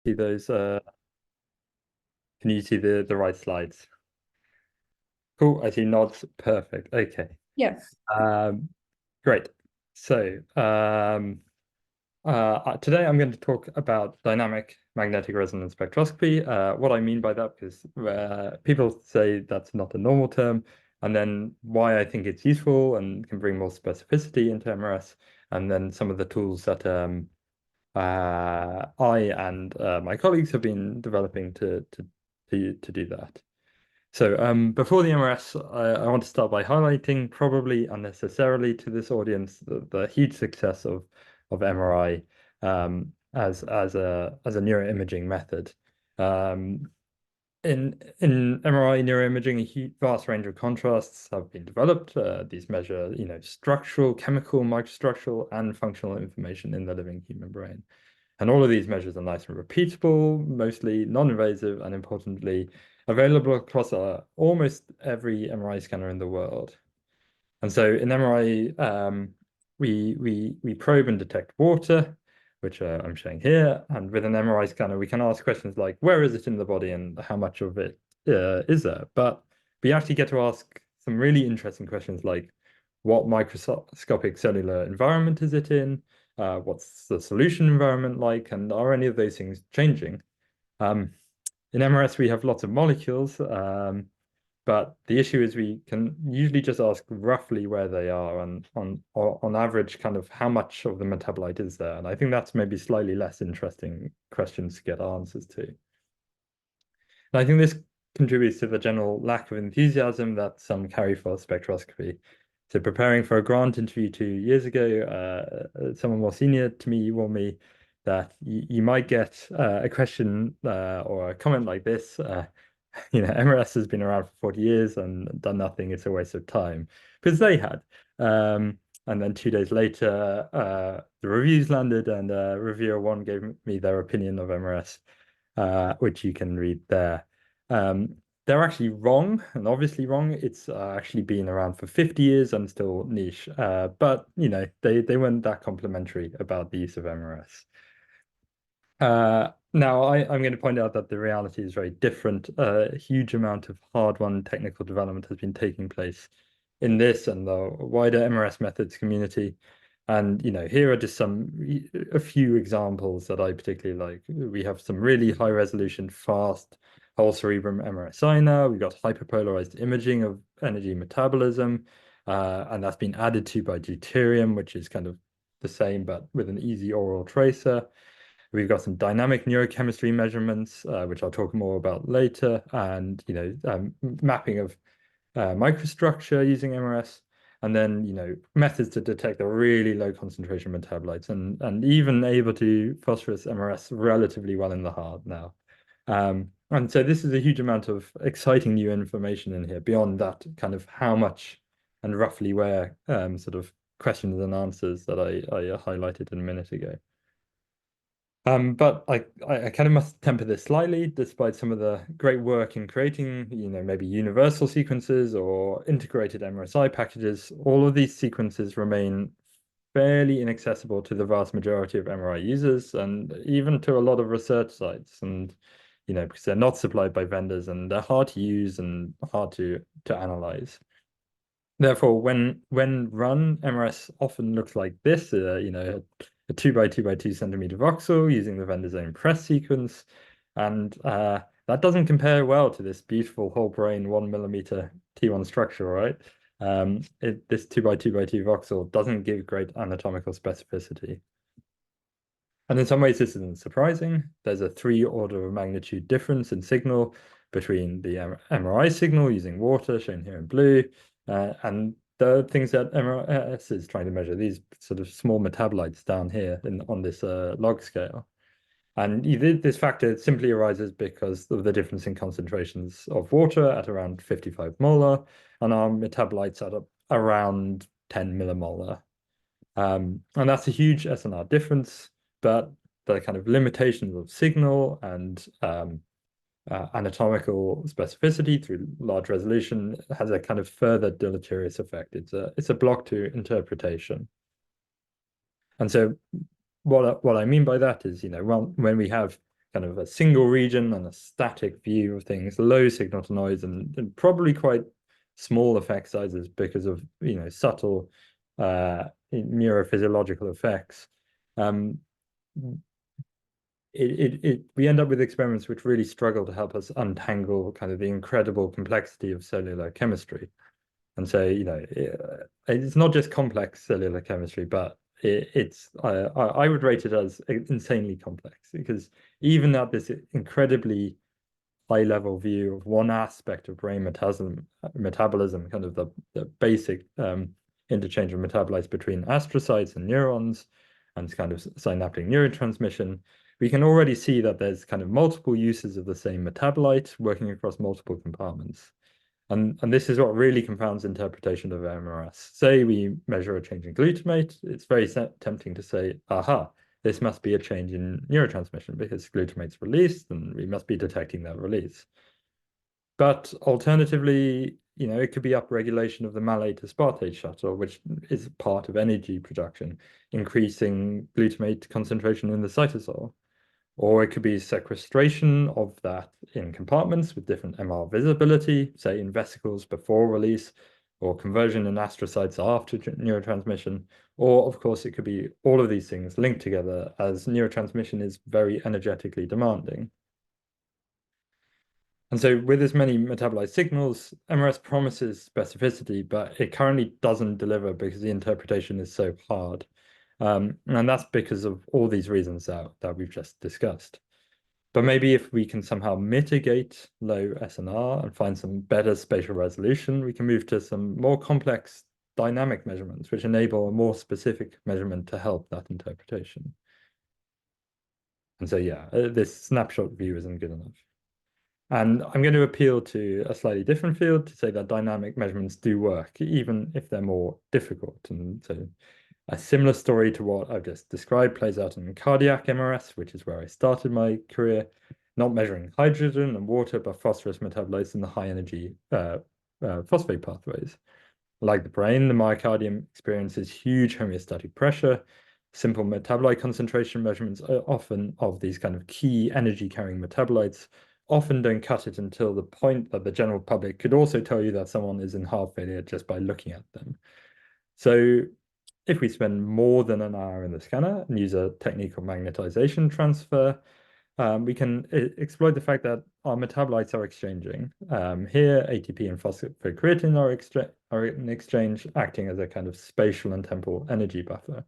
See those, can you see the right slides? Cool, I see nods. Perfect. Okay. Yes. Um, great. So today I'm going to talk about dynamic magnetic resonance spectroscopy. What I mean by that, because people say that's not a normal term, and then why I think it's useful and can bring more specificity into MRS, and then some of the tools that I and my colleagues have been developing to do that. So before the MRS, I want to start by highlighting, probably unnecessarily to this audience, the huge success of MRI as a neuroimaging method. Um, in MRI neuroimaging, a vast range of contrasts have been developed. These measure, structural, chemical, microstructural, and functional information in the living human brain. And all of these measures are nice and repeatable, mostly non-invasive, and importantly, available across almost every MRI scanner in the world. And so in MRI, we probe and detect water, which I'm showing here. And with an MRI scanner, we can ask questions like, where is it in the body and how much of it is there? But we actually get to ask some really interesting questions like, what microscopic cellular environment is it in? What's the solution environment like? And are any of those things changing? In MRS, we have lots of molecules, but the issue is we can usually just ask roughly where they are and on average, kind of how much of the metabolite is there. And I think that's maybe slightly less interesting questions to get answers to. And I think this contributes to the general lack of enthusiasm that some carry for spectroscopy. So preparing for a grant interview 2 years ago, someone more senior to me warned me that you might get a question or a comment like this. MRS has been around for 40 years and done nothing. It's a waste of time, because they had. And then 2 days later, the reviews landed, and reviewer one gave me their opinion of MRS, which you can read there. They're actually wrong, and obviously wrong. It's actually been around for 50 years and still niche. But they weren't that complimentary about the use of MRS. Now, I'm going to point out that the reality is very different. A huge amount of hard-won technical development has been taking place in this and the wider MRS methods community. And here are just a few examples that I particularly like. We have some really high resolution, fast whole cerebrum MRSI now. We've got hyperpolarized imaging of energy metabolism, and that's been added to by deuterium, which is kind of the same, but with an easy oral tracer. We've got some dynamic neurochemistry measurements, which I'll talk more about later, and mapping of microstructure using MRS, and then methods to detect the really low concentration metabolites, and even able to phosphorus MRS relatively well in the heart now. And so this is a huge amount of exciting new information in here beyond that kind of how much and roughly where sort of questions and answers that I highlighted a minute ago. But I kind of must temper this slightly, despite some of the great work in creating, maybe universal sequences or integrated MRSI packages. All of these sequences remain fairly inaccessible to the vast majority of MRI users and even to a lot of research sites. And, because they're not supplied by vendors and they're hard to use and hard to analyze. Therefore, when run, MRS often looks like this, a 2 by 2 by 2 centimeter voxel using the vendor's own press sequence. And that doesn't compare well to this beautiful whole brain 1 millimeter T1 structure, right? This 2 by 2 by 2 voxel doesn't give great anatomical specificity. And in some ways, this isn't surprising. There's a 3 order of magnitude difference in signal between the MRI signal using water, shown here in blue, and the things that MRS is trying to measure, these sort of small metabolites down here on this log scale. And this factor simply arises because of the difference in concentrations of water at around 55 molar and our metabolites at around 10 millimolar. And that's a huge SNR difference, but the kind of limitations of signal and anatomical specificity through large resolution has a kind of further deleterious effect. It's a block to interpretation. And so what I mean by that is, when we have kind of a single region and a static view of things, low signal to noise, and probably quite small effect sizes because of subtle neurophysiological effects. We end up with experiments which really struggle to help us untangle kind of the incredible complexity of cellular chemistry. And so, it's not just complex cellular chemistry, but I would rate it as insanely complex, because even at this incredibly high level view of one aspect of brain metabolism, kind of the basic interchange of metabolites between astrocytes and neurons, and kind of synaptic neurotransmission, we can already see that there's kind of multiple uses of the same metabolite working across multiple compartments. And this is what really confounds interpretation of MRS. Say we measure a change in glutamate, it's very tempting to say, aha, this must be a change in neurotransmission because glutamate's released and we must be detecting that release. But alternatively, it could be upregulation of the malate aspartate shuttle, which is part of energy production, increasing glutamate concentration in the cytosol. Or it could be sequestration of that in compartments with different MR visibility, say in vesicles before release, or conversion in astrocytes after neurotransmission. Or, of course, it could be all of these things linked together, as neurotransmission is very energetically demanding. And so with as many metabolite signals, MRS promises specificity, but it currently doesn't deliver because the interpretation is so hard. And that's because of all these reasons that we've just discussed. But maybe if we can somehow mitigate low SNR and find some better spatial resolution, we can move to some more complex dynamic measurements, which enable a more specific measurement to help that interpretation. And so, this snapshot view isn't good enough. And I'm going to appeal to a slightly different field to say that dynamic measurements do work, even if they're more difficult. And so a similar story to what I've just described plays out in cardiac MRS, which is where I started my career, not measuring hydrogen and water, but phosphorus metabolites in the high energy phosphate pathways. Like the brain, the myocardium experiences huge homeostatic pressure. Simple metabolite concentration measurements are often of these kind of key energy carrying metabolites often don't cut it until the point that the general public could also tell you that someone is in heart failure just by looking at them. So if we spend more than an hour in the scanner and use a technique of magnetization transfer, we can exploit the fact that our metabolites are exchanging. Here, ATP and phosphocreatine are in exchange, acting as a kind of spatial and temporal energy buffer.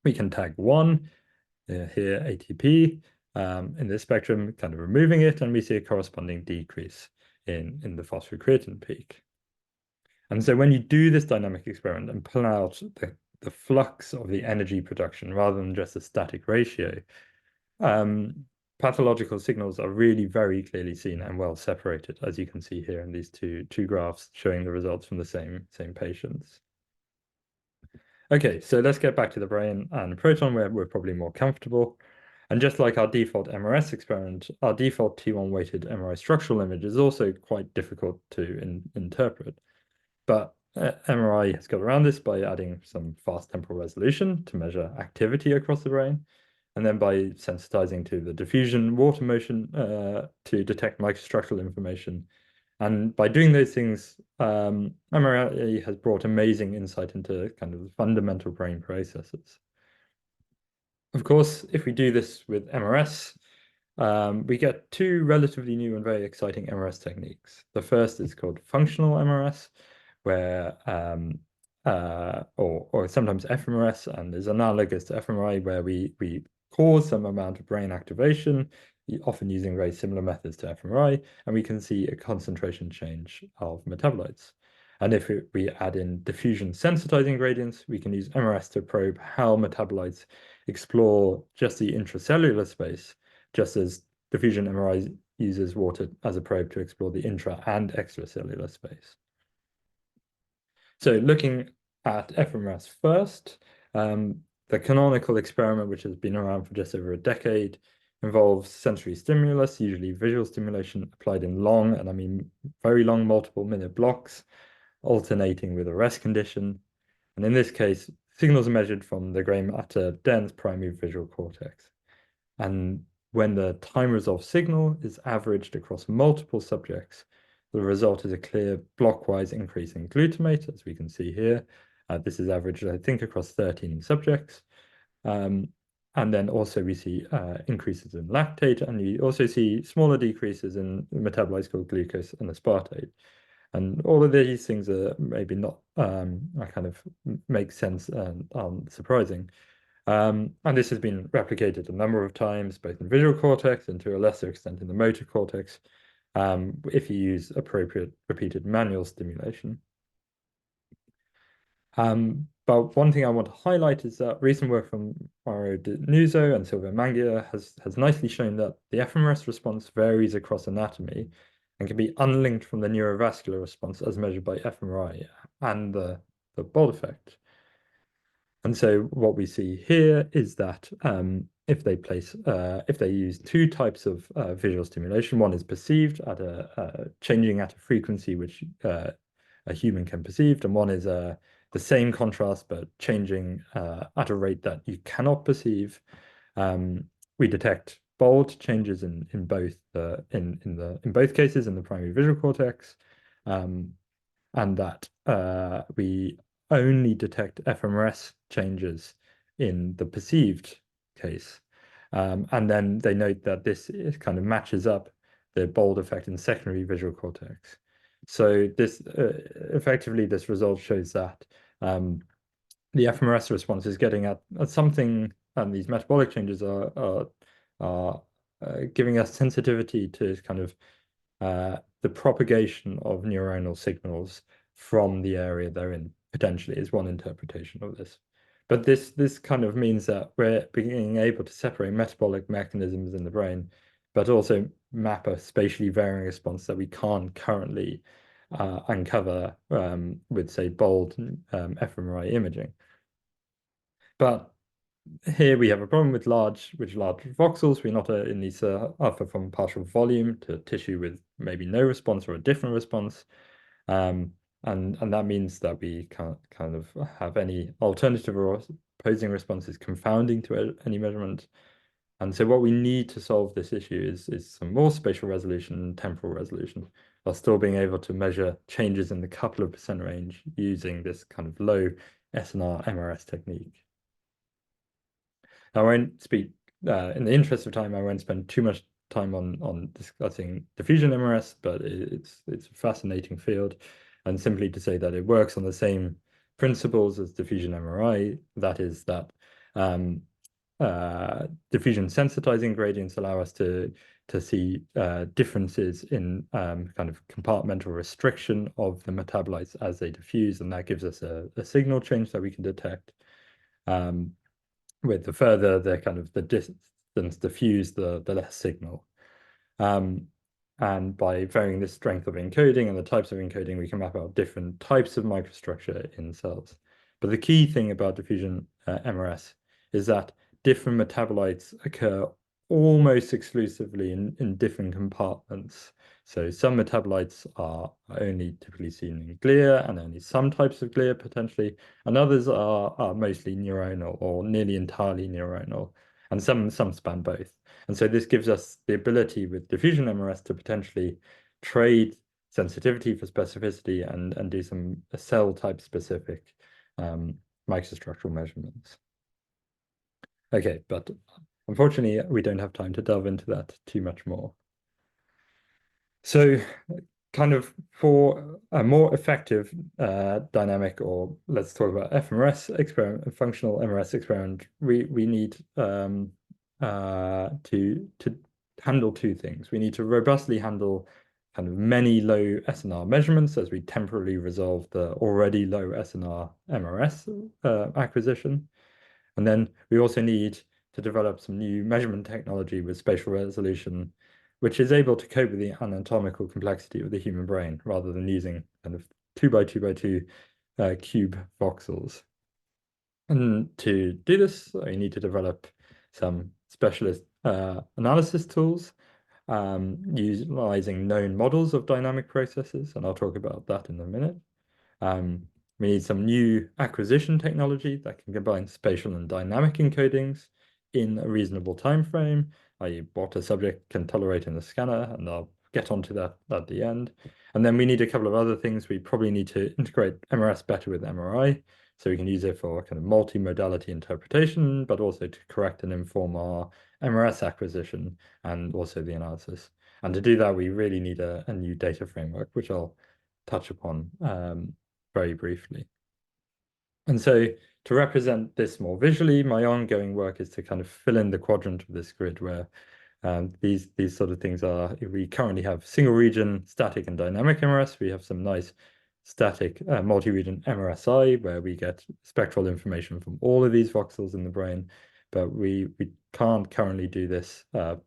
We can tag one, here ATP, in this spectrum, kind of removing it, and we see a corresponding decrease in the phosphocreatine peak. And so when you do this dynamic experiment and pull out the flux of the energy production rather than just a static ratio, pathological signals are really very clearly seen and well separated, as you can see here in these two graphs showing the results from the same patients. Okay, so let's get back to the brain and proton, where we're probably more comfortable. And just like our default MRS experiment, our default T1 weighted MRI structural image is also quite difficult to interpret. But MRI has got around this by adding some fast temporal resolution to measure activity across the brain, and then by sensitizing to the diffusion water motion to detect microstructural information. And by doing those things, MRI has brought amazing insight into kind of the fundamental brain processes. Of course, if we do this with MRS, we get two relatively new and very exciting MRS techniques. The first is called functional MRS, where or sometimes FMRS, and is analogous to fMRI, where we cause some amount of brain activation, often using very similar methods to fMRI, and we can see a concentration change of metabolites. And if we add in diffusion sensitizing gradients, we can use MRS to probe how metabolites explore just the intracellular space, just as diffusion MRI uses water as a probe to explore the intra and extracellular space. So looking at FMRS first, the canonical experiment, which has been around for just over a decade, involves sensory stimulus, usually visual stimulation, applied in long, and I mean very long, multiple-minute blocks, alternating with a rest condition. And in this case, signals are measured from the gray matter dense primary visual cortex. And when the time-resolved signal is averaged across multiple subjects, the result is a clear blockwise increase in glutamate, as we can see here. This is averaged, I think, across 13 subjects. And then also we see increases in lactate, and you also see smaller decreases in metabolites called glucose and aspartate. And all of these things are maybe not kind of make sense and surprising. And this has been replicated a number of times, both in visual cortex and to a lesser extent in the motor cortex, if you use appropriate repeated manual stimulation. But one thing I want to highlight is that recent work from Mauro De Nuzzo and Silvio Mangia has nicely shown that the FMRS response varies across anatomy and can be unlinked from the neurovascular response as measured by fMRI and the Bold effect. And so what we see here is that if they use two types of visual stimulation, one is perceived at changing at a frequency which a human can perceive, and one is the same contrast but changing at a rate that you cannot perceive. We detect bold changes in both in both cases in the primary visual cortex, and that we only detect FMRS changes in the perceived case. And then they note that this kind of matches up the bold effect in secondary visual cortex. So this effectively, this result shows that the FMRS response is getting at something, and these metabolic changes are giving us sensitivity to kind of the propagation of neuronal signals from the area they're in, potentially, is one interpretation of this. But this kind of means that we're being able to separate metabolic mechanisms in the brain, but also map a spatially varying response that we can't currently uncover with, say, bold fMRI imaging. But here we have a problem with large voxels. We not in these alpha from partial volume to tissue with maybe no response or a different response. And that means that we can't kind of have any alternative or opposing responses confounding to any measurement. And so what we need to solve this issue is some more spatial resolution and temporal resolution, while still being able to measure changes in the couple of % range using this kind of low SNR-MRS technique. I won't speak, in the interest of time, I won't spend too much time on discussing diffusion MRS, but it's a fascinating field. And simply to say that it works on the same principles as diffusion MRI, that is that diffusion sensitizing gradients allow us to see differences in kind of compartmental restriction of the metabolites as they diffuse, and that gives us a signal change that we can detect. With the further the distance diffused, the less signal. And by varying the strength of encoding and the types of encoding, we can map out different types of microstructure in cells. But the key thing about diffusion MRS is that different metabolites occur almost exclusively in different compartments. So some metabolites are only typically seen in glia, and only some types of glia potentially, and others are mostly neuronal or nearly entirely neuronal, and some span both. And so this gives us the ability with diffusion MRS to potentially trade sensitivity for specificity and do some cell type specific microstructural measurements. Okay, but unfortunately, we don't have time to delve into that too much more. So kind of for a more effective dynamic, or let's talk about FMRS experiment, functional MRS experiment, we need to handle two things. We need to robustly handle kind of many low SNR measurements as we temporarily resolve the already low SNR MRS acquisition. And then we also need to develop some new measurement technology with spatial resolution, which is able to cope with the anatomical complexity of the human brain rather than using kind of 2x2x2 cube voxels. And to do this, we need to develop some specialist analysis tools utilizing known models of dynamic processes, and I'll talk about that in a minute. We need some new acquisition technology that can combine spatial and dynamic encodings in a reasonable time frame, i.e. what a subject can tolerate in the scanner, and I'll get onto that at the end. And then we need a couple of other things. We probably need to integrate MRS better with MRI, so we can use it for kind of multi-modality interpretation, but also to correct and inform our MRS acquisition and also the analysis. And to do that, we really need a new data framework, which I'll touch upon very briefly. And so to represent this more visually, my ongoing work is to kind of fill in the quadrant of this grid where these sort of things are. We currently have single region, static and dynamic MRS. We have some nice static multi-region MRSI where we get spectral information from all of these voxels in the brain, but we can't currently do this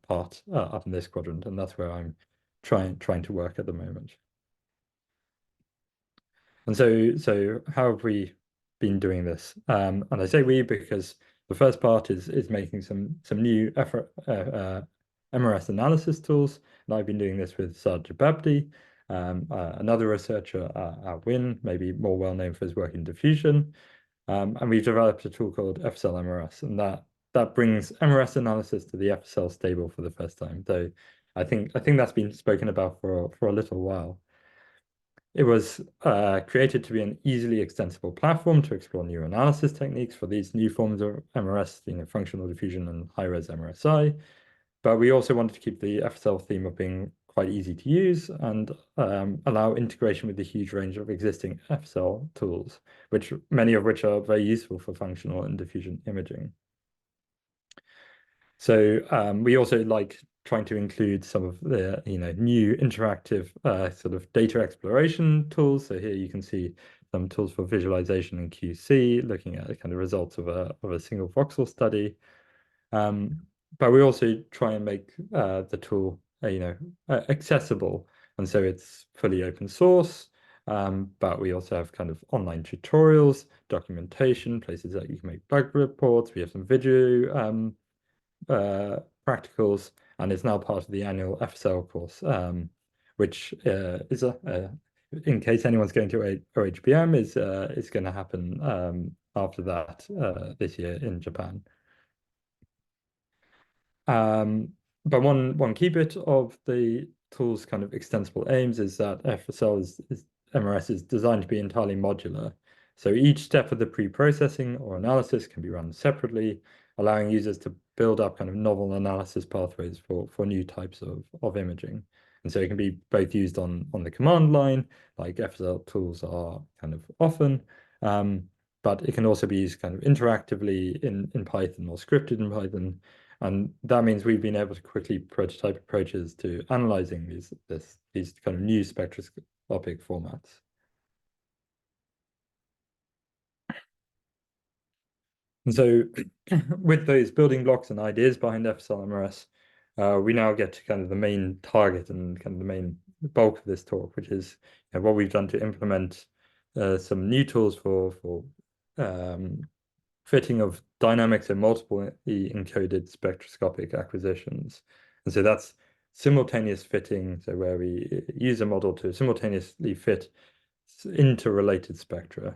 part up in this quadrant, and that's where I'm trying to work at the moment. And so how have we been doing this? And I say we because the first part is making some new MRS analysis tools, and I've been doing this with Sajid Babdi, another researcher at Win, maybe more well known for his work in diffusion. And we've developed a tool called FSL-MRS, and that brings MRS analysis to the FSL stable for the first time. Though I think that's been spoken about for a little while. It was created to be an easily extensible platform to explore new analysis techniques for these new forms of MRS, functional diffusion and high-res MRSI. But we also wanted to keep the FSL theme of being quite easy to use and allow integration with the huge range of existing FSL tools, many of which are very useful for functional and diffusion imaging. So we also like trying to include some of the new interactive sort of data exploration tools. So here you can see some tools for visualization and QC, looking at the kind of results of a single voxel study. But we also try and make the tool accessible, and so it's fully open source. But we also have kind of online tutorials, documentation, places that you can make bug reports. We have some video practicals, and it's now part of the annual FSL course, which is in case anyone's going to OHBM, is going to happen after that this year in Japan. But one key bit of the tool's kind of extensible aims is that FSL-MRS is designed to be entirely modular. So each step of the pre-processing or analysis can be run separately, allowing users to build up kind of novel analysis pathways for new types of imaging. And so it can be both used on the command line, like FSL tools are kind of often, but it can also be used kind of interactively in Python or scripted in Python. And that means we've been able to quickly prototype approaches to analyzing these kind of new spectroscopic formats. And so with those building blocks and ideas behind FSL-MRS, we now get to kind of the main target and kind of the main bulk of this talk, which is what we've done to implement some new tools for fitting of dynamics and multiple encoded spectroscopic acquisitions. And so that's simultaneous fitting, so where we use a model to simultaneously fit interrelated spectra.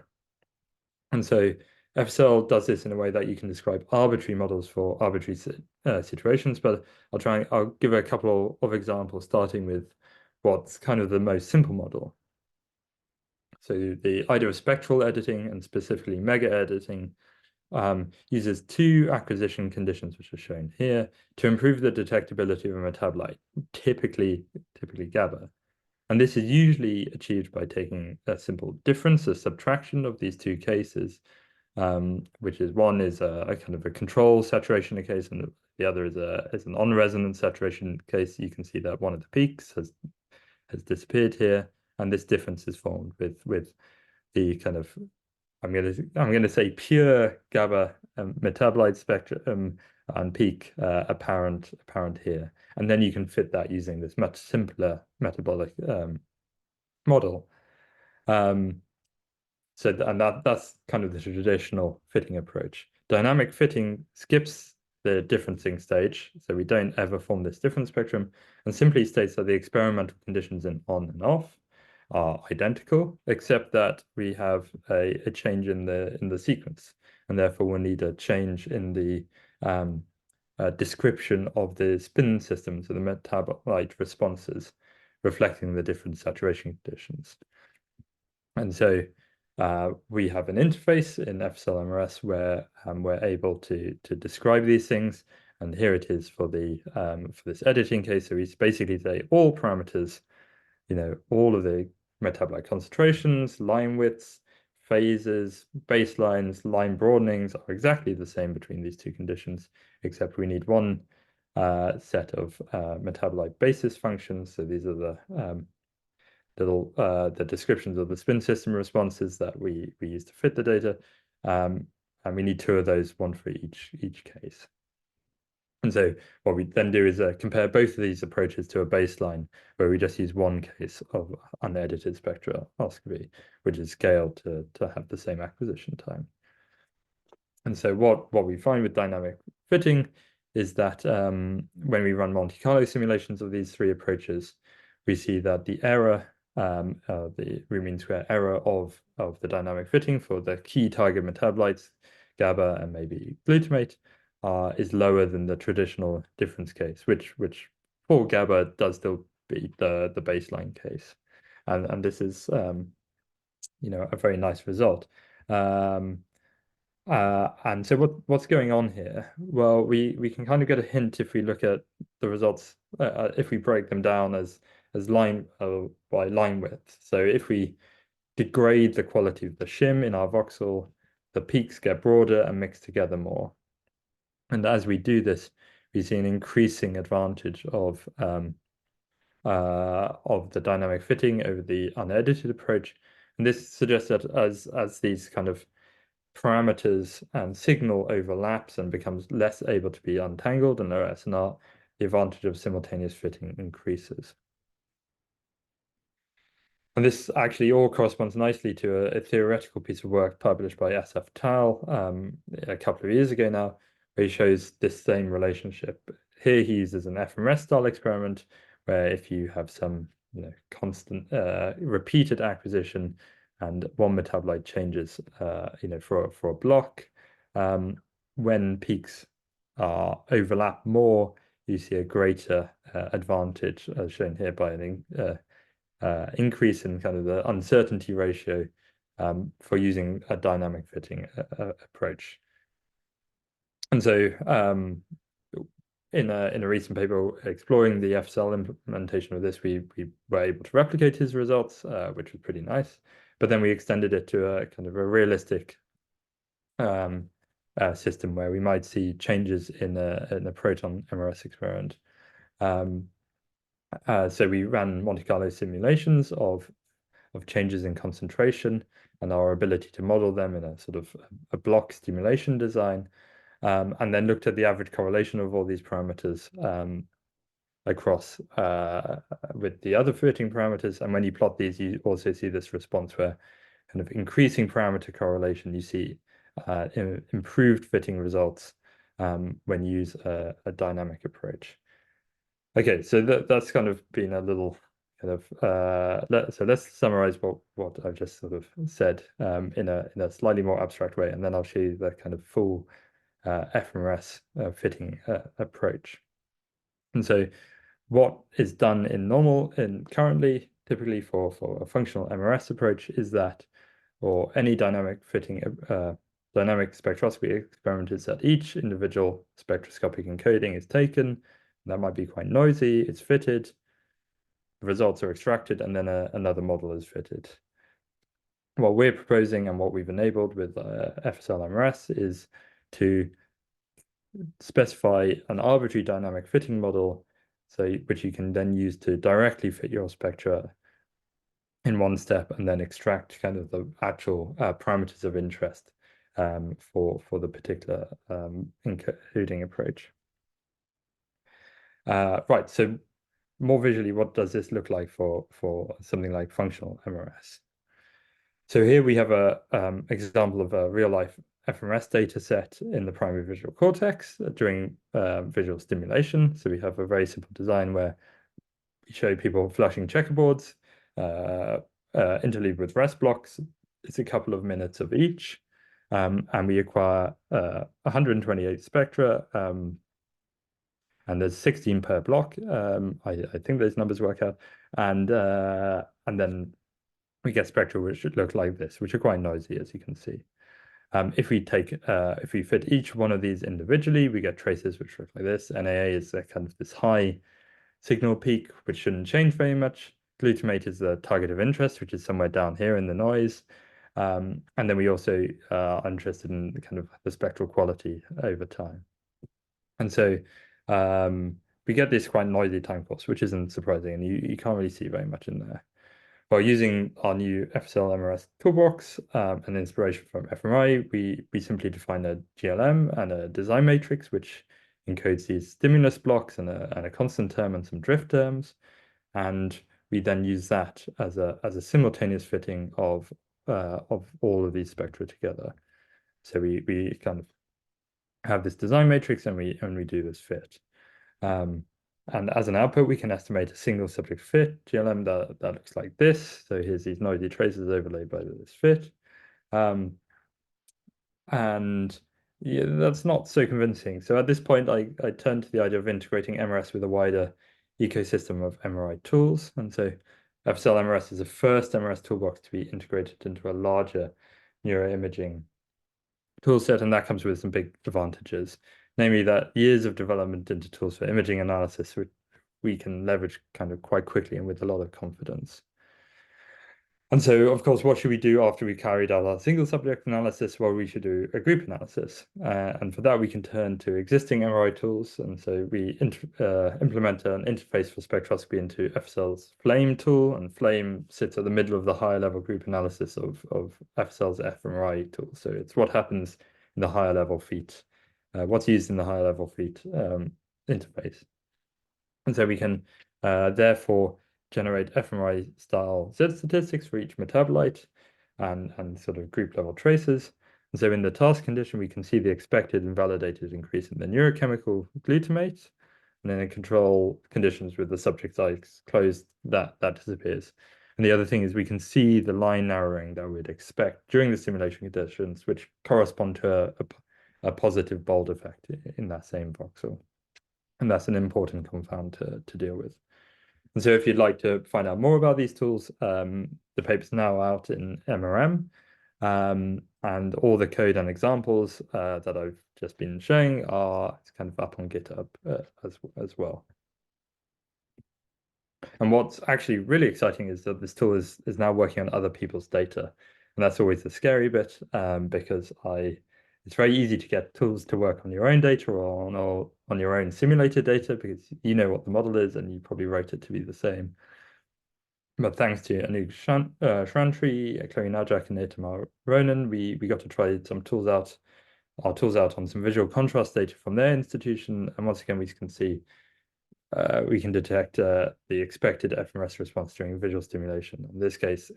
And so FSL does this in a way that you can describe arbitrary models for arbitrary situations, but I'll give a couple of examples, starting with what's kind of the most simple model. So the idea of spectral editing, and specifically mega editing, uses two acquisition conditions, which are shown here, to improve the detectability of a metabolite, typically GABA. And this is usually achieved by taking a simple difference, a subtraction of these two cases, which is one is a kind of a control saturation case, and the other is an on-resonance saturation case. You can see that one of the peaks has disappeared here, and this difference is formed with the kind of I'm gonna say pure GABA metabolite spectrum and peak apparent here, and then you can fit that using this much simpler metabolic model. That's kind of the traditional fitting approach. Dynamic fitting skips the differencing stage, so we don't ever form this difference spectrum, and simply states that the experimental conditions in on and off are identical, except that we have a change in the sequence, and therefore we'll need a change in the description of the spin systems, so the metabolite responses, reflecting the different saturation conditions. And so we have an interface in FSL-MRS where we're able to describe these things. And here it is for this editing case. So we basically say all parameters, all of the metabolite concentrations, line widths, phases, baselines, line broadenings are exactly the same between these two conditions, except we need one set of metabolite basis functions. So these are the descriptions of the spin system responses that we use to fit the data. And we need two of those, one for each case. And so what we then do is compare both of these approaches to a baseline where we just use one case of unedited spectroscopy, which is scaled to have the same acquisition time. And so what we find with dynamic fitting is that when we run Monte Carlo simulations of these three approaches, we see that the error, the root mean square error of the dynamic fitting for the key target metabolites, GABA and maybe glutamate, is lower than the traditional difference case, which for GABA does still beat the baseline case, and this is a very nice result. And so what's going on here? Well, we can kind of get a hint if we look at the results if we break them down as line by line width. So if we degrade the quality of the shim in our voxel, the peaks get broader and mix together more. And as we do this, we see an increasing advantage of the dynamic fitting over the unedited approach. And this suggests that as these kind of parameters and signal overlaps and becomes less able to be untangled in OSNR, the advantage of simultaneous fitting increases. And this actually all corresponds nicely to a theoretical piece of work published by SF Tal a couple of years ago now, where he shows this same relationship. Here he uses an FMRS style experiment where if you have some constant repeated acquisition and one metabolite changes for a block, when peaks overlap more, you see a greater advantage, as shown here by an increase in kind of the uncertainty ratio for using a dynamic fitting approach. And so in a recent paper exploring the FSL implementation of this, we were able to replicate his results, which was pretty nice. But then we extended it to a kind of a realistic system where we might see changes in a proton MRS experiment. So we ran Monte Carlo simulations of changes in concentration and our ability to model them in a sort of a block stimulation design, and then looked at the average correlation of all these parameters across with the other fitting parameters. And when you plot these, you also see this response where kind of increasing parameter correlation, you see improved fitting results when you use a dynamic approach. Okay, so that's kind of been a little kind of so let's summarize what I've just sort of said in a slightly more abstract way, and then I'll show you the kind of full FMRS fitting approach. And so what is done currently typically for a functional MRS approach is that, or any dynamic fitting dynamic spectroscopy experiment, is that each individual spectroscopic encoding is taken. That might be quite noisy. It's fitted, the results are extracted, and then another model is fitted. What we're proposing and what we've enabled with FSL-MRS is to specify an arbitrary dynamic fitting model, which you can then use to directly fit your spectra in one step and then extract kind of the actual parameters of interest for the particular encoding approach. Right, so more visually, what does this look like for something like functional MRS? So here we have an example of a real-life FMRS data set in the primary visual cortex during visual stimulation. So we have a very simple design where we show people flushing checkerboards, interleaved with rest blocks. It's a couple of minutes of each, and we acquire 128 spectra and there's 16 per block. I think those numbers work out, and then we get spectra which should look like this, which are quite noisy, as you can see. If we fit each one of these individually, we get traces which look like this. NAA is kind of this high signal peak, which shouldn't change very much. Glutamate is the target of interest, which is somewhere down here in the noise. And then we also are interested in kind of the spectral quality over time. And so we get this quite noisy time course, which isn't surprising, and you can't really see very much in there. Well, using our new FSL-MRS toolbox and inspiration from FMRI, we simply define a GLM and a design matrix, which encodes these stimulus blocks and a constant term and some drift terms. And we then use that as a simultaneous fitting of all of these spectra together. So we kind of have this design matrix and we do this fit. And as an output, we can estimate a single subject fit GLM that looks like this. So here's these noisy traces overlaid by this fit. And yeah, that's not so convincing. So at this point, I turned to the idea of integrating MRS with a wider ecosystem of MRI tools. And so FSL-MRS is the first MRS toolbox to be integrated into a larger neuroimaging tool set, and that comes with some big advantages, namely that years of development into tools for imaging analysis we can leverage kind of quite quickly and with a lot of confidence. And so, of course, what should we do after we carried out our single subject analysis? Well, we should do a group analysis. And for that, we can turn to existing MRI tools. And so we implement an interface for spectroscopy into FSL's FLAME tool. And FLAME sits at the middle of the higher level group analysis of FSL's FMRI tool. So it's what happens in the higher level feat, what's used in the higher level feat interface. And so we can therefore generate fMRI style Z statistics for each metabolite and sort of group level traces. And so in the task condition, we can see the expected and validated increase in the neurochemical glutamate. And then in control conditions with the subject's eyes closed, that disappears. And the other thing is we can see the line narrowing that we'd expect during the simulation conditions, which correspond to a positive bold effect in that same voxel. And that's an important confound to deal with. And so if you'd like to find out more about these tools, the paper's now out in MRM, and all the code and examples that I've just been showing are kind of up on GitHub as well. And what's actually really exciting is that this tool is now working on other people's data. And that's always the scary bit, because it's very easy to get tools to work on your own data or on your own simulated data because you know what the model is and you probably wrote it to be the same. But thanks to Anuj Shrantri, Chloe Najak, and Itamar Ronan, we got to try our tools out on some visual contrast data from their institution. And once again, we can see we can detect the expected FMRS response during visual stimulation. In this case,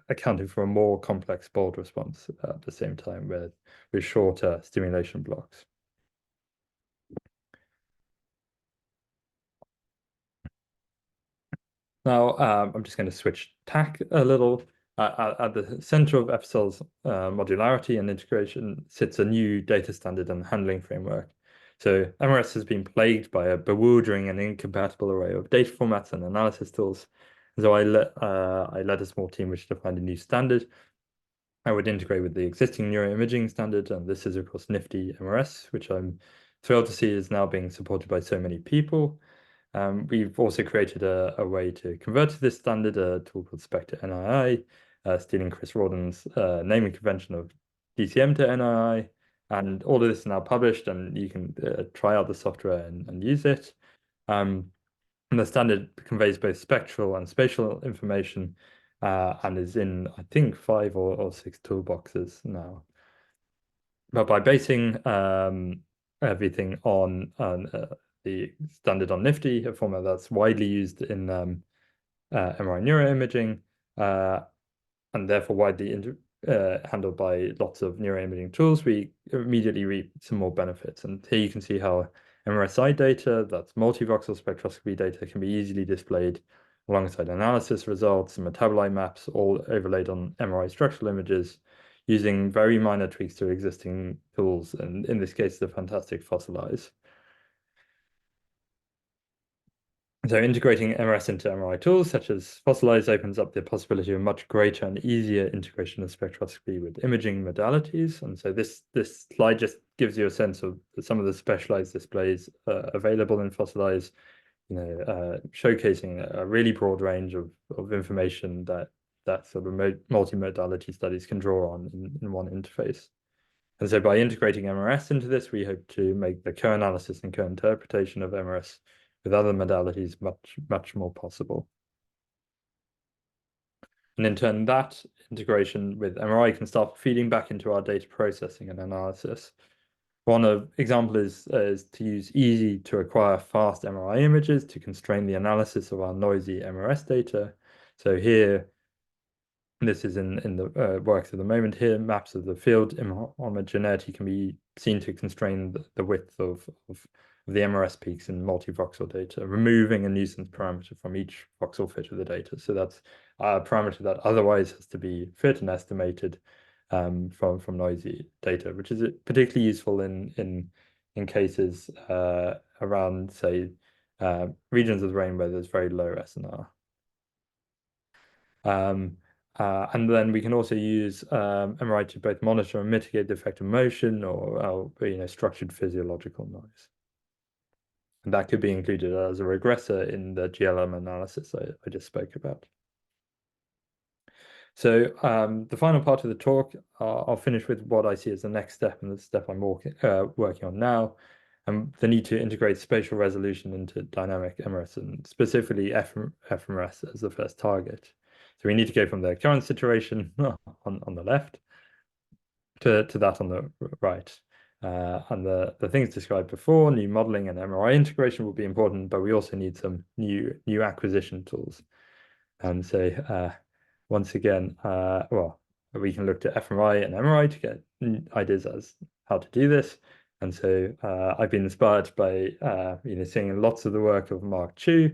accounting for a more complex bold response at the same time with shorter stimulation blocks. Now, I'm just going to switch tack a little. At the center of FSL's modularity and integration sits a new data standard and handling framework. So MRS has been plagued by a bewildering and incompatible array of data formats and analysis tools. And so I led a small team which defined a new standard. I would integrate with the existing neuroimaging standard, and this is, of course, NIfTI-MRS, which I'm thrilled to see is now being supported by so many people. We've also created a way to convert to this standard, a tool called Spectre NII, stealing Chris Rawdon's naming convention of DCM to NII. And all of this is now published, and you can try out the software and use it. And the standard conveys both spectral and spatial information and is in, I think, 5 or 6 toolboxes now. But by basing everything on the standard on NIfTI, a format that's widely used in MRI neuroimaging and therefore widely handled by lots of neuroimaging tools, we immediately reap some more benefits. And here you can see how MRSI data, that's multivoxel spectroscopy data, can be easily displayed alongside analysis results and metabolite maps, all overlaid on MRI structural images using very minor tweaks to existing tools, and in this case, the fantastic FSLeyes. So integrating MRS into MRI tools such as FSLeyes opens up the possibility of much greater and easier integration of spectroscopy with imaging modalities. And so this slide just gives you a sense of some of the specialized displays available in FSLeyes, showcasing a really broad range of information that sort of multimodality studies can draw on in one interface. And so by integrating MRS into this, we hope to make the co-analysis and co-interpretation of MRS with other modalities much more possible. And in turn, that integration with MRI can start feeding back into our data processing and analysis. One example is to use easy to acquire fast MRI images to constrain the analysis of our noisy MRS data. So here, this is in the works at the moment here, maps of the field homogeneity can be seen to constrain the width of the MRS peaks in multivoxel data, removing a nuisance parameter from each voxel fit of the data. So that's a parameter that otherwise has to be fit and estimated from noisy data, which is particularly useful in cases around, say, regions of the brain where there's very low SNR. And then we can also use MRI to both monitor and mitigate the effect of motion or structured physiological noise. And that could be included as a regressor in the GLM analysis I just spoke about. So the final part of the talk, I'll finish with what I see as the next step and the step I'm working on now, and the need to integrate spatial resolution into dynamic MRS and specifically FMRS as the first target. So we need to go from the current situation on the left to that on the right. And the things described before, new modeling and MRI integration will be important, but we also need some new acquisition tools. And so once again, well, we can look to FMRI and MRI to get ideas as how to do this. And so I've been inspired by seeing lots of the work of Mark Chu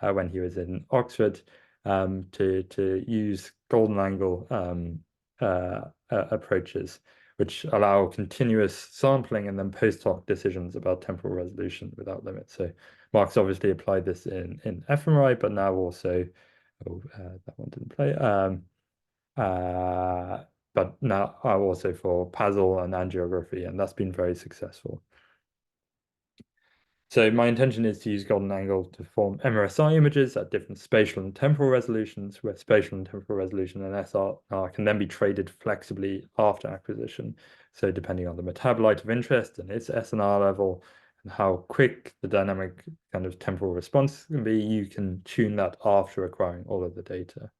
when he was in Oxford to use golden angle approaches, which allow continuous sampling and then post hoc decisions about temporal resolution without limit. So Mark's obviously applied this in FMRI, but now also, that one didn't play. But now also for PASL and angiography, and that's been very successful. So my intention is to use golden angle to form MRSI images at different spatial and temporal resolutions, where spatial and temporal resolution and SR can then be traded flexibly after acquisition. So depending on the metabolite of interest and its SNR level and how quick the dynamic kind of temporal response can be, you can tune that after acquiring all of the data.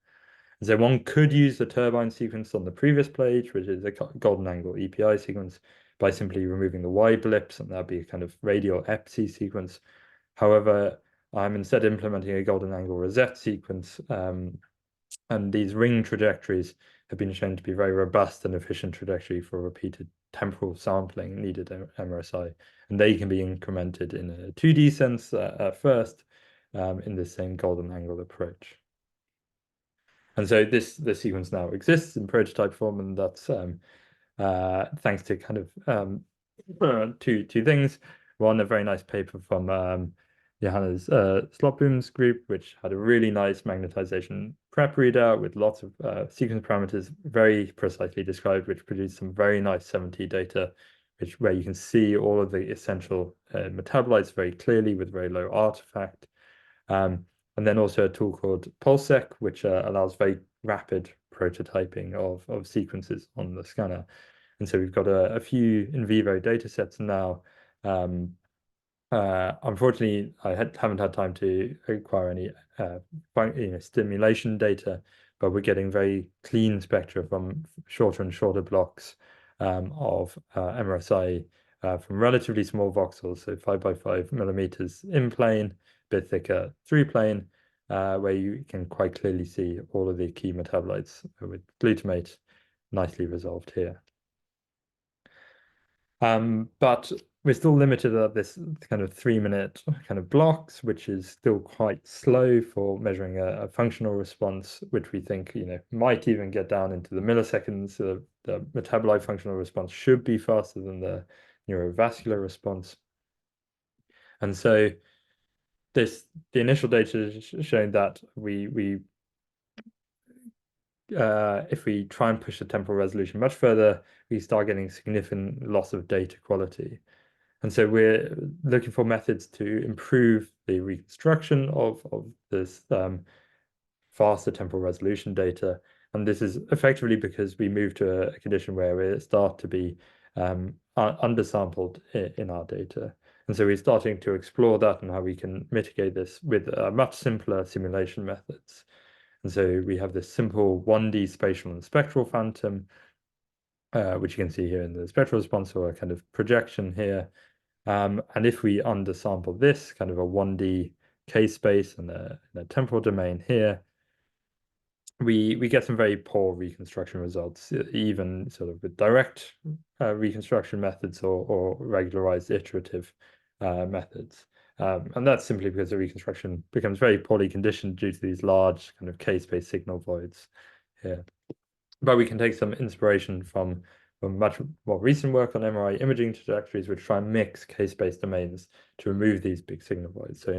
And so one could use the turbine sequence on the previous page, which is a golden angle EPI sequence, by simply removing the Y blips, and that'd be a kind of radial EPSI sequence. However, I'm instead implementing a golden angle Rosette sequence, and these ring trajectories have been shown to be very robust and efficient trajectory for repeated temporal sampling needed MRSI, and they can be incremented in a 2D sense at first in the same golden angle approach. And so this sequence now exists in prototype form, and that's thanks to kind of two things. One, a very nice paper from Johannes Slotboom's group, which had a really nice magnetization prep readout with lots of sequence parameters very precisely described, which produced some very nice 7T data, where you can see all of the essential metabolites very clearly with very low artifact. And then also a tool called PulseSec, which allows very rapid prototyping of sequences on the scanner. And so we've got a few in vivo data sets now. Unfortunately, I haven't had time to acquire any stimulation data, but we're getting very clean spectra from shorter and shorter blocks of MRSI from relatively small voxels, so 5 by 5 millimeters in plane, bit thicker through plane, where you can quite clearly see all of the key metabolites with glutamate nicely resolved here. But we're still limited at this kind of 3-minute kind of blocks, which is still quite slow for measuring a functional response, which we think might even get down into the milliseconds. The metabolite functional response should be faster than the neurovascular response. And so the initial data is showing that if we try and push the temporal resolution much further, we start getting significant loss of data quality. And so we're looking for methods to improve the reconstruction of this faster temporal resolution data. And this is effectively because we move to a condition where we start to be undersampled in our data. And so we're starting to explore that and how we can mitigate this with much simpler simulation methods. And so we have this simple 1D spatial and spectral phantom, which you can see here in the spectral response, or a kind of projection here. And if we undersample this kind of a 1D K-space and a temporal domain here, we get some very poor reconstruction results, even sort of with direct reconstruction methods or regularized iterative methods. And that's simply because the reconstruction becomes very poorly conditioned due to these large kind of K-space signal voids here. But we can take some inspiration from much more recent work on MRI imaging trajectories, which try and mix K-space domains to remove these big signal voids. So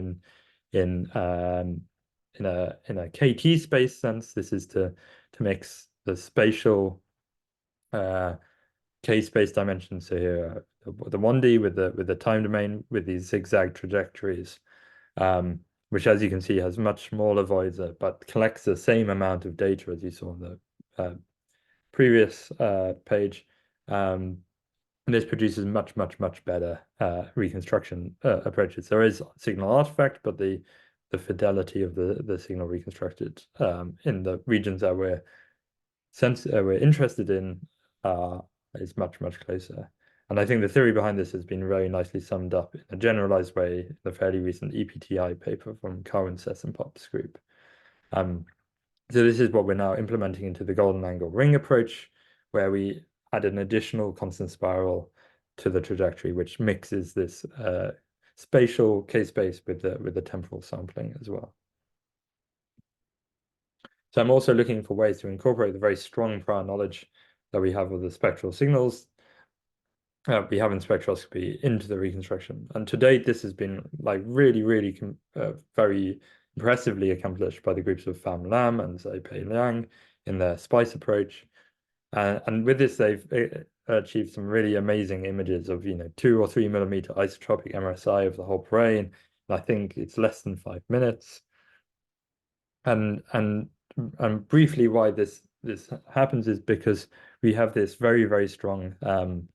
in a KT space sense, this is to mix the spatial K-space dimensions. So here the 1D with the time domain with these zigzag trajectories, which, as you can see, has much smaller voids, but collects the same amount of data as you saw in the previous page. And this produces much better reconstruction approaches. There is signal artifact, but the fidelity of the signal reconstructed in the regions that we're interested in is much closer. And I think the theory behind this has been very nicely summed up in a generalized way in the fairly recent EPTI paper from Carwin and Pop's group. So this is what we're now implementing into the golden angle ring approach, where we add an additional constant spiral to the trajectory, which mixes this spatial K-space with the temporal sampling as well. So I'm also looking for ways to incorporate the very strong prior knowledge that we have of the spectral signals we have in spectroscopy into the reconstruction. And to date, this has been like really very impressively accomplished by the groups of Pham Lam and Zai-Pei Liang in their SPICE approach. And with this, they've achieved some really amazing images of 2 or 3 millimeter isotropic MRSI of the whole brain. And I think it's less than 5 minutes. And briefly, why this happens is because we have this very strong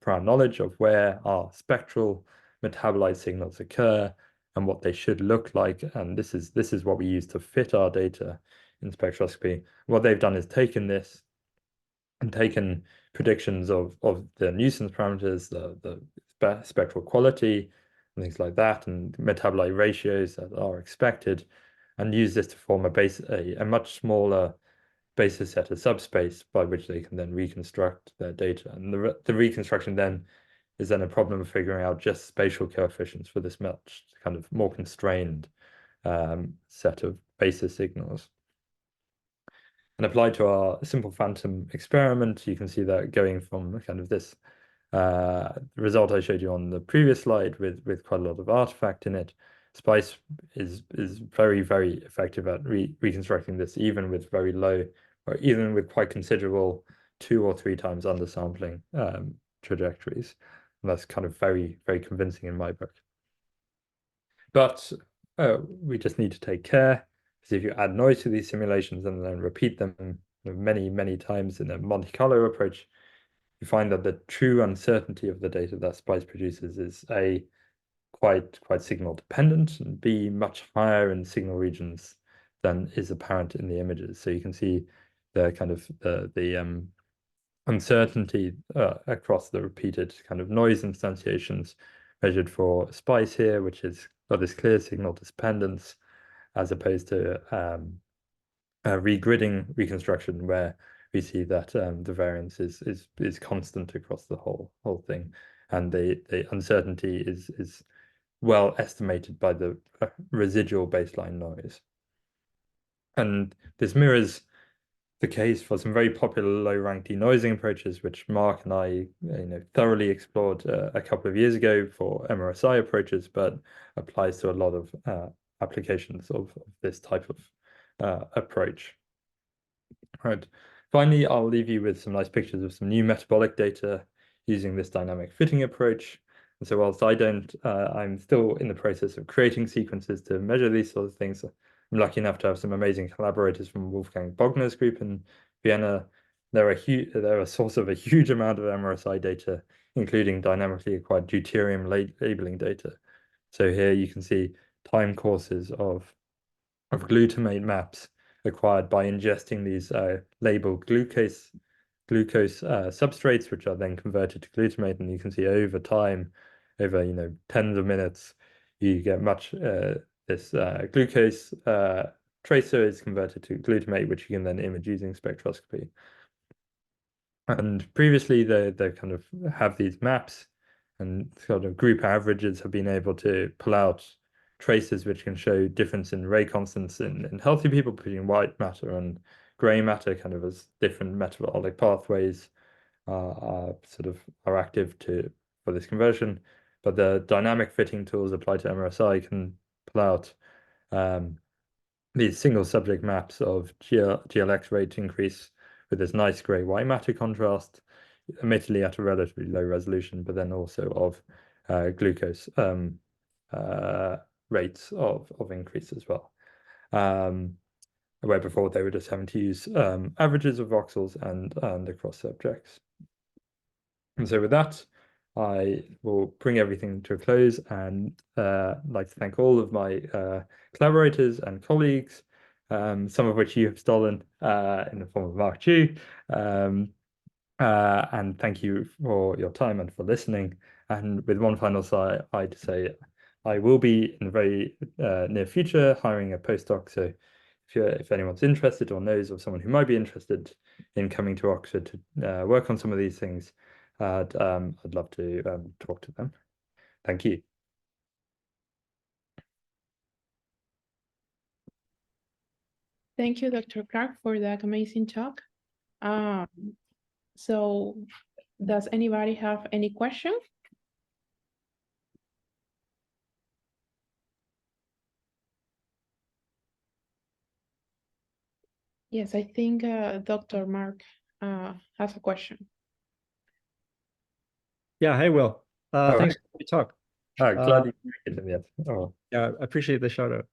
prior knowledge of where our spectral metabolite signals occur and what they should look like. And this is what we use to fit our data in spectroscopy. What they've done is taken this and taken predictions of the nuisance parameters, the spectral quality, and things like that, and metabolite ratios that are expected, and use this to form a much smaller basis set of subspace by which they can then reconstruct their data. And the reconstruction then is then a problem of figuring out just spatial coefficients for this much kind of more constrained set of basis signals. And applied to our simple phantom experiment, you can see that going from kind of this result I showed you on the previous slide with quite a lot of artifact in it, SPICE is very effective at reconstructing this, even with very low, or even with quite considerable 2 or 3 times undersampling trajectories. And that's kind of very convincing in my book. But we just need to take care, because if you add noise to these simulations and then repeat them many times in a Monte Carlo approach, you find that the true uncertainty of the data that SPICE produces is A, quite signal dependent, and B, much higher in signal regions than is apparent in the images. So you can see the kind of the uncertainty across the repeated kind of noise instantiations measured for SPICE here, which is got this clear signal dependence, as opposed to regridding reconstruction, where we see that the variance is constant across the whole thing, and the uncertainty is well estimated by the residual baseline noise. And this mirrors the case for some very popular low-rank denoising approaches, which Mark and I thoroughly explored a couple of years ago for MRSI approaches, but applies to a lot of applications of this type of approach. Right. Finally, I'll leave you with some nice pictures of some new metabolic data using this dynamic fitting approach. And so whilst I'm still in the process of creating sequences to measure these sorts of things. I'm lucky enough to have some amazing collaborators from Wolfgang Bogner's group in Vienna. They're a source of a huge amount of MRSI data, including dynamically acquired deuterium labeling data. So here you can see time courses of glutamate maps acquired by ingesting these labeled glucose substrates, which are then converted to glutamate. And you can see over time, over tens of minutes, you get much this glucose tracer is converted to glutamate, which you can then image using spectroscopy. And previously, they kind of have these maps, and sort of group averages have been able to pull out traces which can show difference in ray constants in healthy people between white matter and gray matter, kind of as different metabolic pathways are active for this conversion. But the dynamic fitting tools applied to MRSI can pull out these single subject maps of GLX rate increase with this nice gray white matter contrast, admittedly at a relatively low resolution, but then also of glucose rates of increase as well. Where before they were just having to use averages of voxels and across subjects. And so with that, I will bring everything to a close and like to thank all of my collaborators and colleagues, some of which you have stolen in the form of Mark Chu. And thank you for your time and for listening. And with one final slide, I'd say I will be in the very near future hiring a postdoc. So if anyone's interested or knows of someone who might be interested in coming to Oxford to work on some of these things, I'd love to talk to them. Thank you. Thank you, Dr. Clarke, for that amazing talk. So does anybody have any question? Yes, I think Dr. Mark has a question. Yeah, hey, Will. Thanks for the talk. Glad you made it in the end. Oh. Yeah, I appreciate the shout out.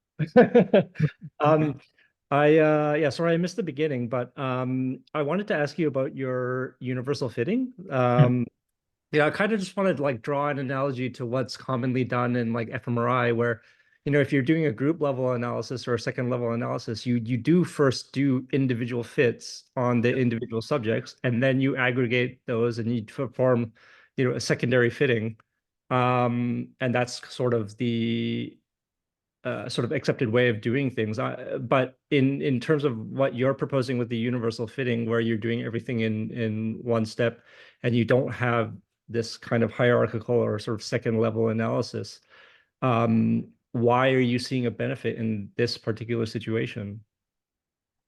Yeah, sorry I missed the beginning, but I wanted to ask you about your universal fitting. Yeah, I kind of just wanted to like draw an analogy to what's commonly done in like fMRI, where if you're doing a group level analysis or a second level analysis, you do first do individual fits on the individual subjects, and then you aggregate those and you perform a secondary fitting. And that's sort of the sort of accepted way of doing things. But in terms of what you're proposing with the universal fitting, where you're doing everything in one step and you don't have this kind of hierarchical or sort of second level analysis, why are you seeing a benefit in this particular situation?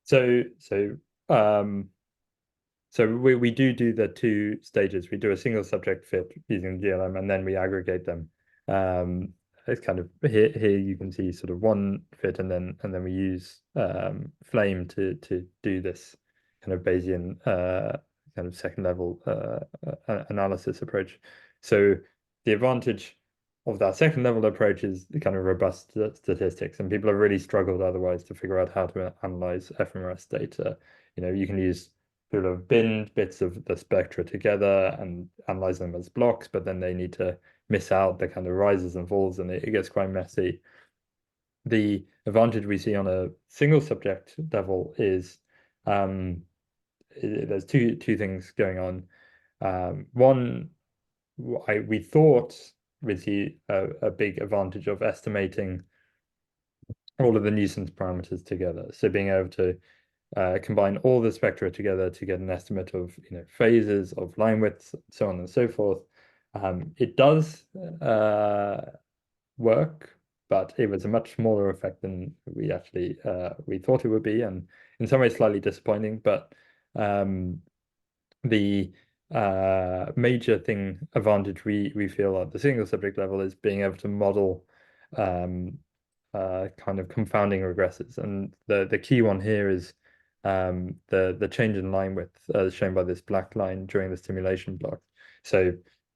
So we do the two stages. We do a single subject fit using GLM, and then we aggregate them. It's kind of here you can see sort of one fit, and then we use Flame to do this kind of Bayesian kind of second level analysis approach. So the advantage of that second level approach is the kind of robust statistics, and people have really struggled otherwise to figure out how to analyze fMRS data. You can use people have binned bits of the spectra together and analyze them as blocks, but then they need to miss out the kind of rises and falls, and it gets quite messy. The advantage we see on a single subject level is there's two things going on. One, we thought we see a big advantage of estimating all of the nuisance parameters together. So being able to combine all the spectra together to get an estimate of phases, of line widths, so on and so forth. It does work, but it was a much smaller effect than we actually we thought it would be, and in some ways slightly disappointing. But the major advantage we feel at the single subject level is being able to model kind of confounding regresses. And the key one here is the change in line width as shown by this black line during the stimulation block. So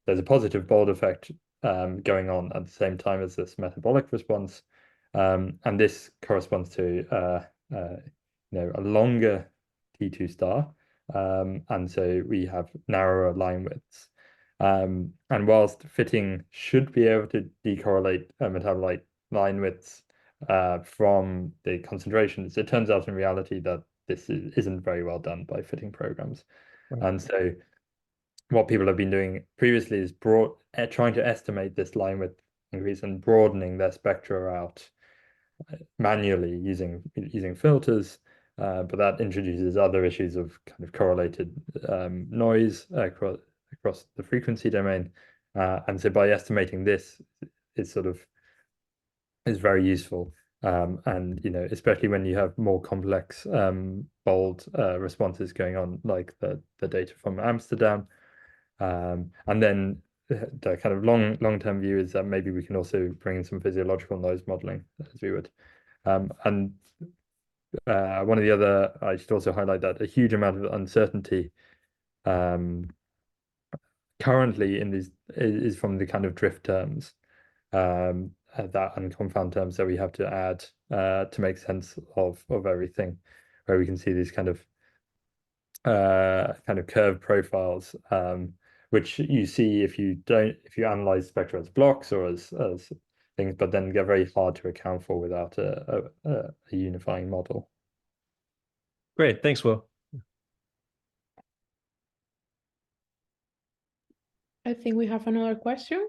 there's a positive bold effect going on at the same time as this metabolic response. And this corresponds to a longer T2 star. And so we have narrower line widths. And whilst fitting should be able to decorrelate metabolite line widths from the concentrations, it turns out in reality that this isn't very well done by fitting programs. Right. And so what people have been doing previously is trying to estimate this line width increase and broadening their spectra out manually using filters, but that introduces other issues of kind of correlated noise across the frequency domain. And so by estimating this, is very useful. And especially when you have more complex bold responses going on, like the data from Amsterdam. And then the kind of long-term view is that maybe we can also bring in some physiological noise modeling as we would. And one of the other, I should also highlight that a huge amount of uncertainty currently in these is from the kind of drift terms that and confound terms that we have to add to make sense of everything, where we can see these kind of curve profiles, which you see if you analyze spectra as blocks or as things, but then get very hard to account for without a unifying model. Great, thanks, Will. I think we have another question.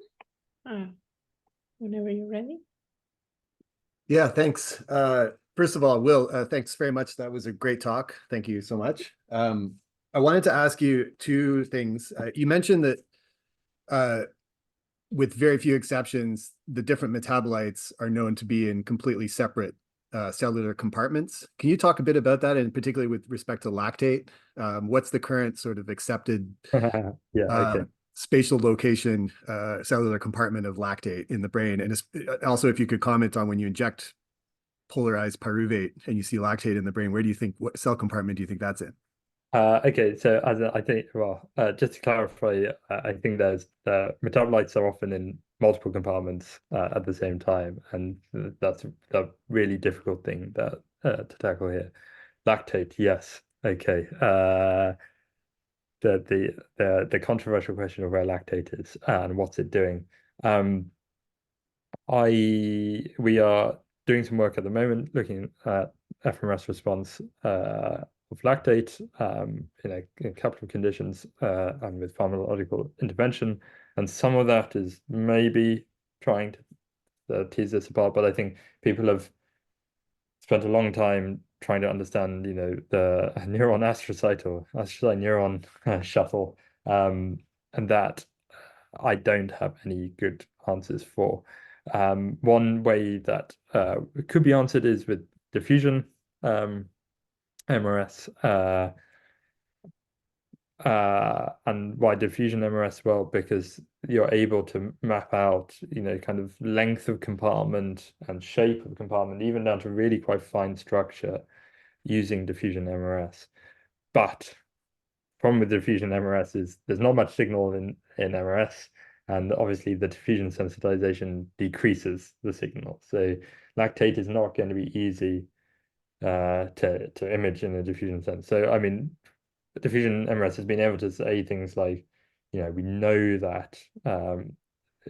Whenever you're ready. Yeah, thanks. First of all, Will, thanks very much. That was a great talk. Thank you so much. I wanted to ask you two things. You mentioned that with very few exceptions, the different metabolites are known to be in completely separate cellular compartments. Can you talk a bit about that, and particularly with respect to lactate? What's the current sort of accepted spatial location cellular compartment of lactate in the brain? And also, if you could comment on when you inject polarized pyruvate and you see lactate in the brain, what cell compartment do you think that's in? Okay, so I think, well, just to clarify, I think there's metabolites are often in multiple compartments at the same time, and that's a really difficult thing to tackle here. Lactate, yes, okay. The controversial question of where lactate is and what's it doing. We are doing some work at the moment looking at FMRS response of lactate in a couple of conditions and with pharmacological intervention, and some of that is maybe trying to tease this apart, but I think people have spent a long time trying to understand, the neuron astrocyte or astrocyte neuron shuttle, and that I don't have any good answers for. One way that it could be answered is with diffusion MRS. And why diffusion MRS? Well, because you're able to map out, kind of length of compartment and shape of compartment, even down to really quite fine structure using diffusion MRS. But problem with diffusion MRS is there's not much signal in MRS, and obviously the diffusion sensitization decreases the signal. So lactate is not going to be easy to image in a diffusion sense. So I mean, diffusion MRS has been able to say things like, we know that the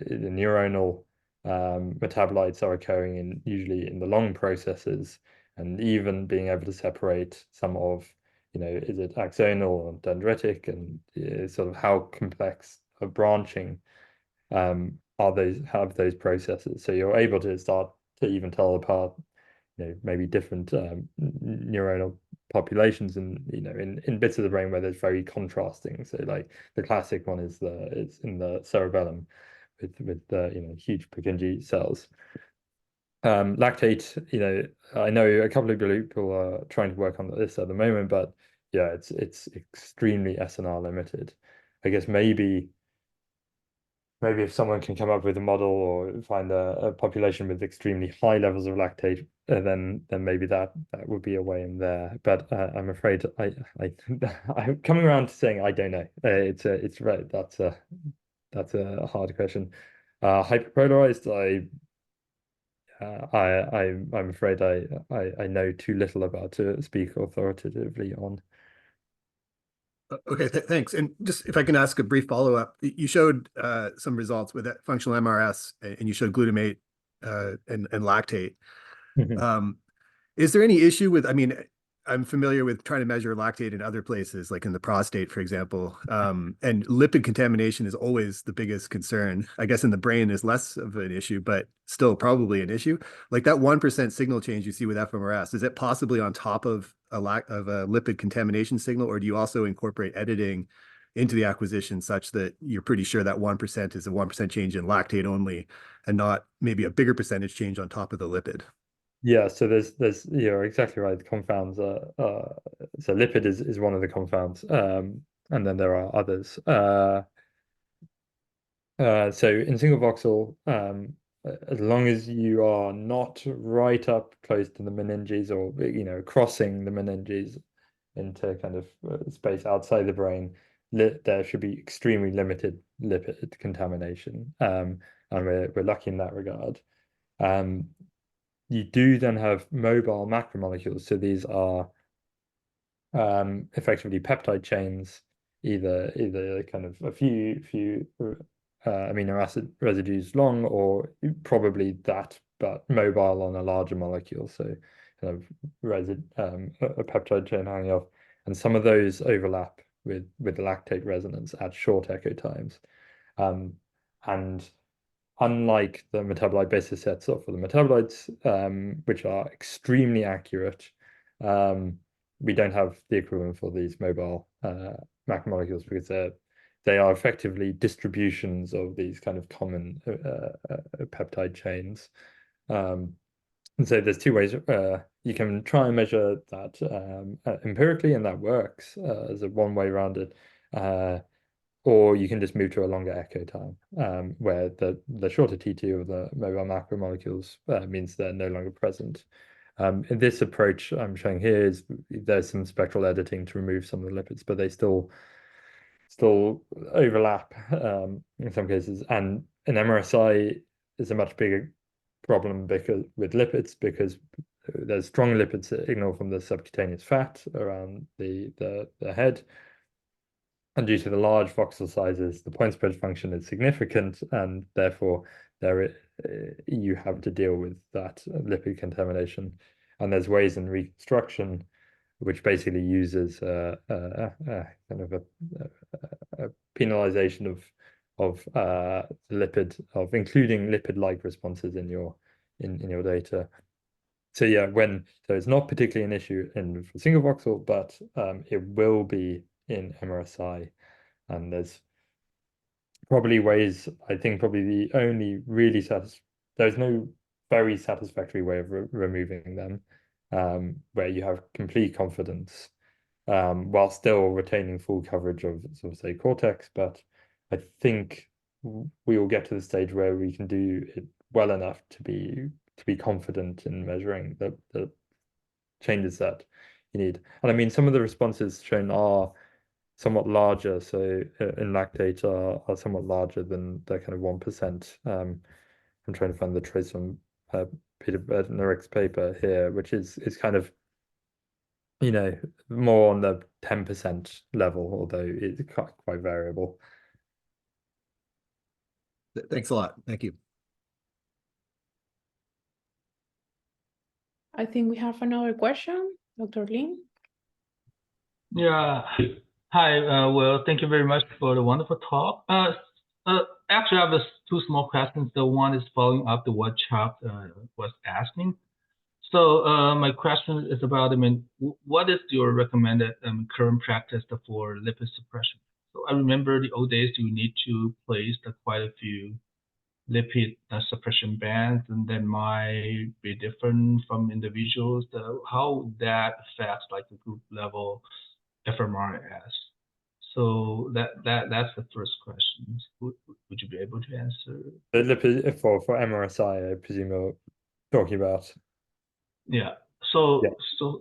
neuronal metabolites are occurring usually in the long processes, and even being able to separate some of, is it axonal or dendritic, and sort of how complex a branching have those processes. So you're able to start to even tell apart, maybe different neuronal populations and in bits of the brain where there's very contrasting. So like the classic one is in the cerebellum with the huge Purkinje cells. Lactate, I know a couple of people are trying to work on this at the moment, but yeah, it's extremely SNR limited. I guess maybe maybe if someone can come up with a model or find a population with extremely high levels of lactate, then maybe that would be a way in there. But I'm afraid I'm coming around to saying I don't know. It's right. That's a hard question. Hyperpolarized, I'm afraid I know too little about to speak authoritatively on. Okay, thanks. And just if I can ask a brief follow-up, you showed some results with that functional MRS, and you showed glutamate and lactate. Is there any issue with, I mean, I'm familiar with trying to measure lactate in other places, like in the prostate, for example, and lipid contamination is always the biggest concern. I guess in the brain is less of an issue, but still probably an issue. Like that 1% signal change you see with FMRS, is it possibly on top of a lipid contamination signal, or do you also incorporate editing into the acquisition such that you're pretty sure that 1% is a 1% change in lactate only, and not maybe a bigger percentage change on top of the lipid? Yeah, so there's you're exactly right. The confounds are so lipid is one of the confounds, and then there are others. So in single voxel, as long as you are not right up close to the meninges, or crossing the meninges into kind of space outside the brain, there should be extremely limited lipid contamination, and we're lucky in that regard. You do then have mobile macromolecules. So these are effectively peptide chains, either kind of a few amino acid residues long, or probably that, but mobile on a larger molecule. So kind of a peptide chain hanging off. And some of those overlap with lactate resonance at short echo times. And unlike the metabolite basis sets or for the metabolites, which are extremely accurate, we don't have the equivalent for these mobile macromolecules, because they are effectively distributions of these kind of common peptide chains. And so there's two ways you can try and measure that empirically, and that works as a one way around it. Or you can just move to a longer echo time, where the shorter T2 of the mobile macromolecules means they're no longer present. In this approach I'm showing here is there's some spectral editing to remove some of the lipids, but they still overlap in some cases. And an MRSI is a much bigger problem with lipids, because there's strong lipid signal from the subcutaneous fat around the head. And due to the large voxel sizes, the point spread function is significant, and therefore you have to deal with that lipid contamination. And there's ways in reconstruction which basically uses kind of a penalization of including lipid-like responses in your data. So yeah, so it's not particularly an issue in single voxel, but it will be in MRSI, and there's probably ways. I think probably the only really there's no very satisfactory way of removing them, where you have complete confidence, while still retaining full coverage of sort of say cortex. But I think we will get to the stage where we can do it well enough to be confident in measuring the changes that you need. And I mean, some of the responses shown are somewhat larger, so in lactate are somewhat larger than the kind of 1%. I'm trying to find the trace from Peter Bednarek's paper here, which is kind of more on the 10% level, although it's quite variable. Thanks a lot. Thank you. I think we have another question, Dr. Lin. Yeah. Hi. Well, thank you very much for the wonderful talk. Actually, I have two small questions. The one is following up to what Chuck was asking. So my question is about, what is your recommended current practice for lipid suppression? So I remember the old days you need to place quite a few lipid suppression bands, and that might be different from individuals. How that affects like the group level FMRS. So that's the first question. Would you be able to answer? The lipid for MRSI, I presume you're talking about. Yeah. So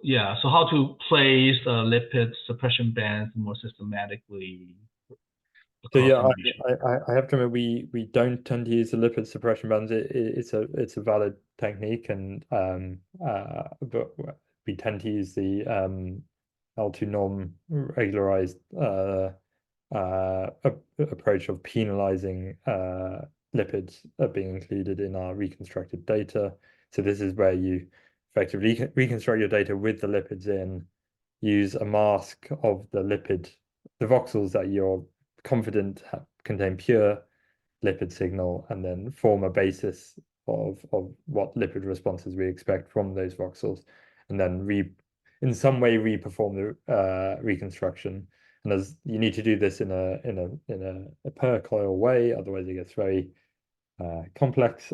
Yeah. so how to place lipid suppression bands more systematically? So yeah, across the region? I have to admit we don't tend to use the lipid suppression bands. It's a valid technique, and but we tend to use the L2 norm regularized approach of penalizing lipids being included in our reconstructed data. So this is where you effectively reconstruct your data with the lipids in, use a mask of the voxels that you're confident contain pure lipid signal, and then form a basis of what lipid responses we expect from those voxels, and then in some way reperform the reconstruction. And as you need to do this in a per coil way, otherwise it gets very complex.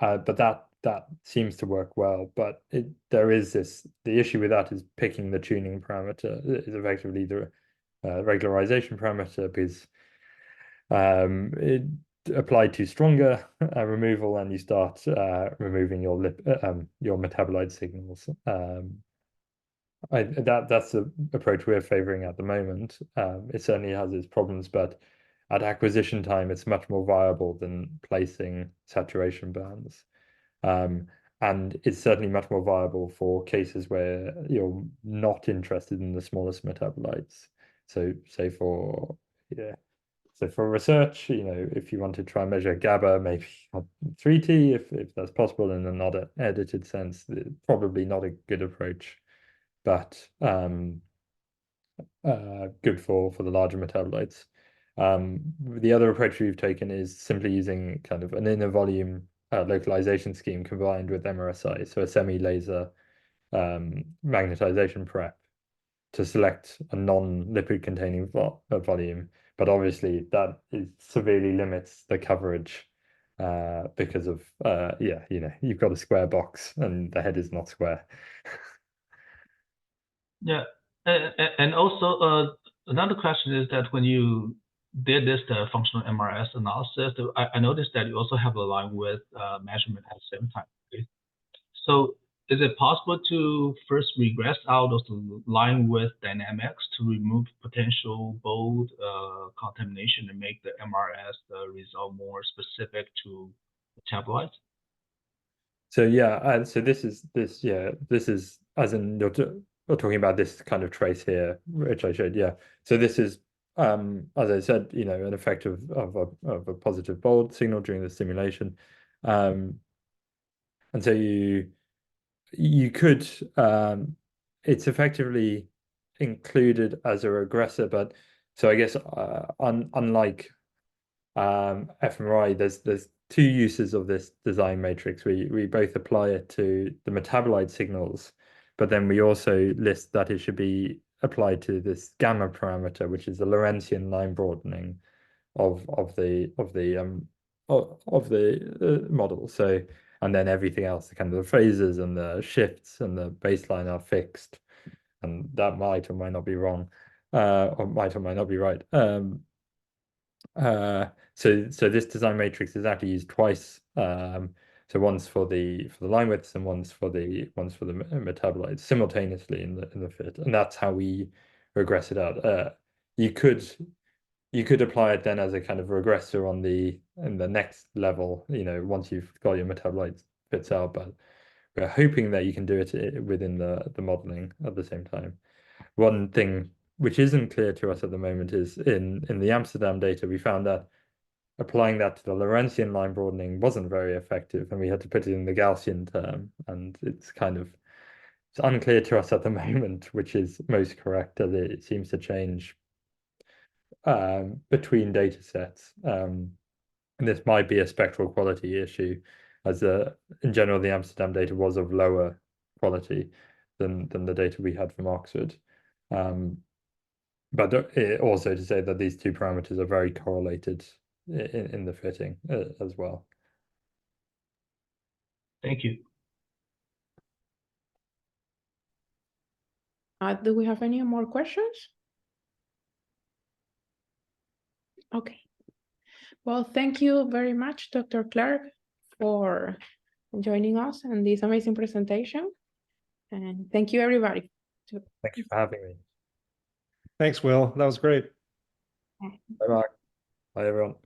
But that seems to work well. But there is the issue with that is picking the tuning parameter is effectively the regularization parameter, because it applied to stronger removal, and you start removing your metabolite signals. That's the approach we're favoring at the moment. It certainly has its problems, but at acquisition time, it's much more viable than placing saturation bands. And it's certainly much more viable for cases where you're not interested in the smallest metabolites. So for research, if you want to try and measure GABA, maybe 3T if that's possible in a not edited sense, probably not a good approach, but good for the larger metabolites. The other approach we've taken is simply using kind of an inner volume localization scheme combined with MRSI, so a semi-laser magnetization prep to select a non-lipid containing volume. But obviously that severely limits the coverage because of you've got a square box and the head is not square. Yeah, and also another question is that when you did this functional MRS analysis, I noticed that you also have a line with measurement at the same time. Okay? So is it possible to first regress out those line width dynamics to remove potential bold contamination and make the MRS result more specific to metabolites? So yeah, so this is as in we're talking about this kind of trace here, which I showed. Yeah, so this is as I said, an effect of a positive bold signal during the simulation, and so you could it's effectively included as a regressor, but so I guess unlike FMRI, there's two uses of this design matrix. We both apply it to the metabolite signals, but then we also list that it should be applied to this gamma parameter, which is the Lorentzian line broadening of the model. So, and then everything else, the kind of the phases and the shifts and the baseline are fixed, and that might or might not be wrong, or might not be right. So this design matrix is actually used twice. So once for the line widths and once for the metabolites simultaneously in the fit, and that's how we regress it out. You could apply it then as a kind of regressor in the next level, once you've got your metabolites fits out, but we're hoping that you can do it within the modeling at the same time. One thing which isn't clear to us at the moment is in the Amsterdam data, we found that applying that to the Lorentzian line broadening wasn't very effective, and we had to put it in the Gaussian term, and it's unclear to us at the moment which is most correct, as it seems to change between data sets. And this might be a spectral quality issue, as in general the Amsterdam data was of lower quality than the data we had from Oxford. But also to say that these two parameters are very correlated in the fitting as well. Thank you. Do we have any more questions? Okay. Well, thank you very much, Dr. Clarke, for joining us in this amazing presentation. And thank you, everybody. Thank you for having me. Thanks, Will. That was great. Bye-bye. Bye, everyone.